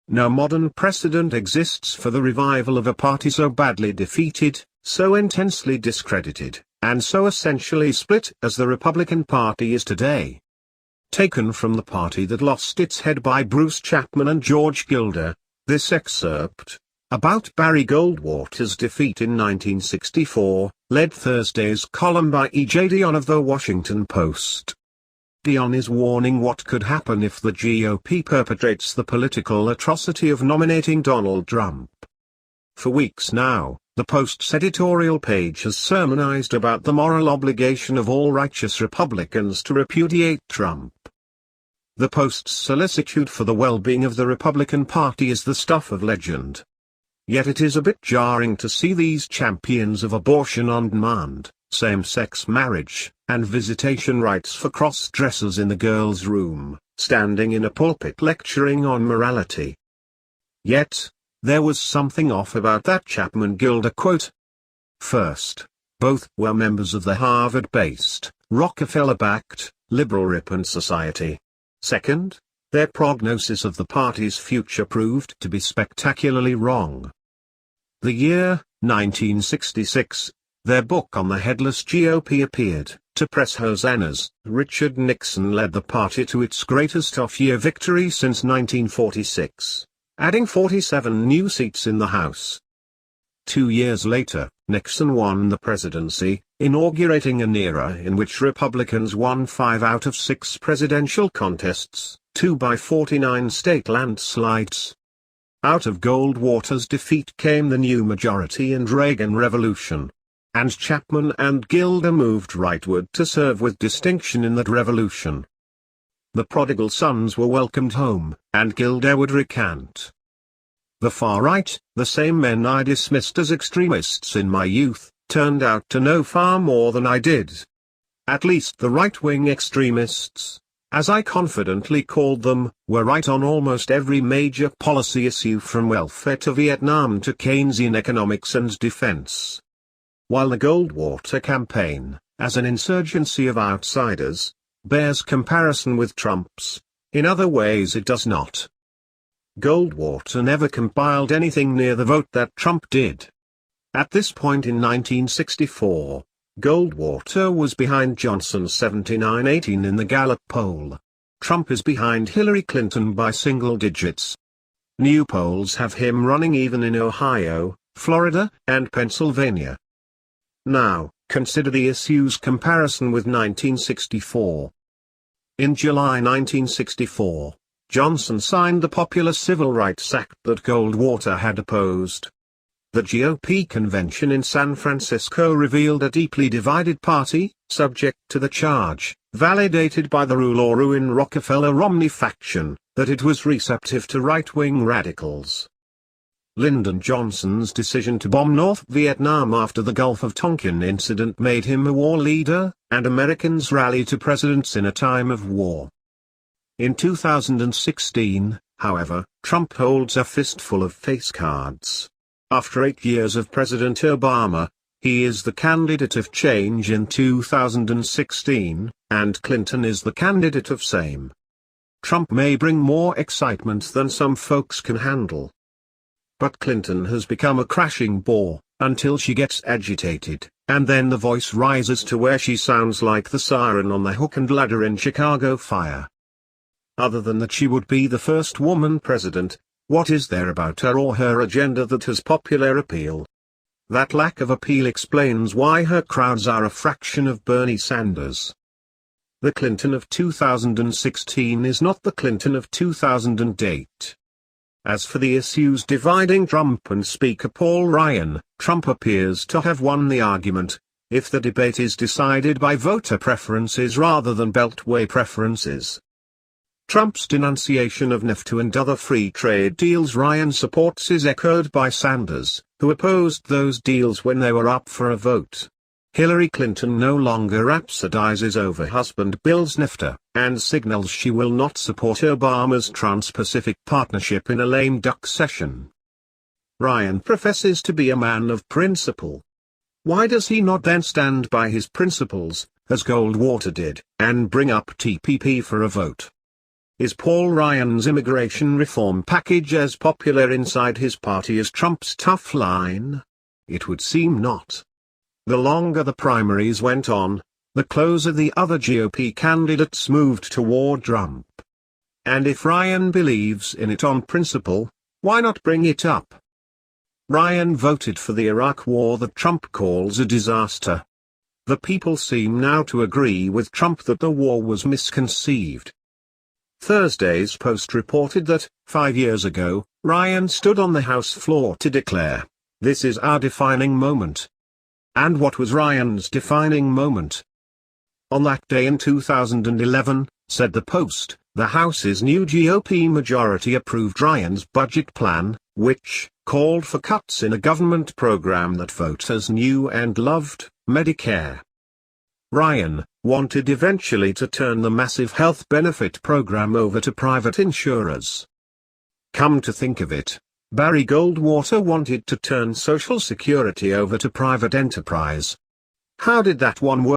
No modern precedent exists for the revival of a party so badly defeated, so intensely discredited, and so essentially split as the Republican Party is today. Taken from The Party That Lost Its Head by Bruce Chapman and George Gilder, this excerpt, about Barry Goldwater's defeat in 1964, led Thursday's column by E.J. Dion of The Washington Post. Dion is warning what could happen if the GOP perpetrates the political atrocity of nominating Donald Trump. For weeks now, the Post's editorial page has sermonized about the moral obligation of all righteous Republicans to repudiate Trump. The Post's solicitude for the well-being of the Republican Party is the stuff of legend. Yet it is a bit jarring to see these champions of abortion on demand, same-sex marriage, and visitation rights for cross-dressers in the girls' room, standing in a pulpit lecturing on morality. Yet, there was something off about that Chapman-Gilder quote. First, both were members of the Harvard-based, Rockefeller-backed, liberal Ripon Society. Second, their prognosis of the party's future proved to be spectacularly wrong. The year, 1966, their book on the headless GOP appeared. To press hosannas, Richard Nixon led the party to its greatest off-year victory since 1946, adding 47 new seats in the House. 2 years later, Nixon won the presidency, inaugurating an era in which Republicans won 5 out of 6 presidential contests, 2 by 49 state landslides. Out of Goldwater's defeat came the new majority and Reagan Revolution. And Chapman and Gilder moved rightward to serve with distinction in that revolution. The prodigal sons were welcomed home, and Gilder would recant. The far right, the same men I dismissed as extremists in my youth, turned out to know far more than I did. At least the right-wing extremists, as I confidently called them, were right on almost every major policy issue from welfare to Vietnam to Keynesian economics and defense. While the Goldwater campaign, as an insurgency of outsiders, bears comparison with Trump's, in other ways it does not. Goldwater never compiled anything near the vote that Trump did. At this point in 1964, Goldwater was behind Johnson 79-18 in the Gallup poll. Trump is behind Hillary Clinton by single digits. New polls have him running even in Ohio, Florida, and Pennsylvania. Now, consider the issue's comparison with 1964. In July 1964, Johnson signed the popular Civil Rights Act that Goldwater had opposed. The GOP convention in San Francisco revealed a deeply divided party, subject to the charge, validated by the rule or ruin Rockefeller-Romney faction, that it was receptive to right-wing radicals. Lyndon Johnson's decision to bomb North Vietnam after the Gulf of Tonkin incident made him a war leader, and Americans rally to presidents in a time of war. In 2016, however, Trump holds a fistful of face cards. After 8 years of President Obama, he is the candidate of change in 2016, and Clinton is the candidate of same. Trump may bring more excitement than some folks can handle. But Clinton has become a crashing bore, until she gets agitated, and then the voice rises to where she sounds like the siren on the hook and ladder in Chicago Fire. Other than that she would be the first woman president, what is there about her or her agenda that has popular appeal? That lack of appeal explains why her crowds are a fraction of Bernie Sanders. The Clinton of 2016 is not the Clinton of 2008. As for the issues dividing Trump and Speaker Paul Ryan, Trump appears to have won the argument, if the debate is decided by voter preferences rather than beltway preferences. Trump's denunciation of NAFTA and other free trade deals Ryan supports is echoed by Sanders, who opposed those deals when they were up for a vote. Hillary Clinton no longer rhapsodizes over husband Bill's NAFTA, and signals she will not support Obama's Trans-Pacific Partnership in a lame duck session. Ryan professes to be a man of principle. Why does he not then stand by his principles, as Goldwater did, and bring up TPP for a vote? Is Paul Ryan's immigration reform package as popular inside his party as Trump's tough line? It would seem not. The longer the primaries went on, the closer the other GOP candidates moved toward Trump. And if Ryan believes in it on principle, why not bring it up? Ryan voted for the Iraq war that Trump calls a disaster. The people seem now to agree with Trump that the war was misconceived. Thursday's Post reported that, 5 years ago, Ryan stood on the House floor to declare, "This is our defining moment." And what was Ryan's defining moment? On that day in 2011, said the Post, the House's new GOP majority approved Ryan's budget plan, which called for cuts in a government program that voters knew and loved, Medicare. Ryan wanted eventually to turn the massive health benefit program over to private insurers. Come to think of it, Barry Goldwater wanted to turn Social Security over to private enterprise. How did that one work?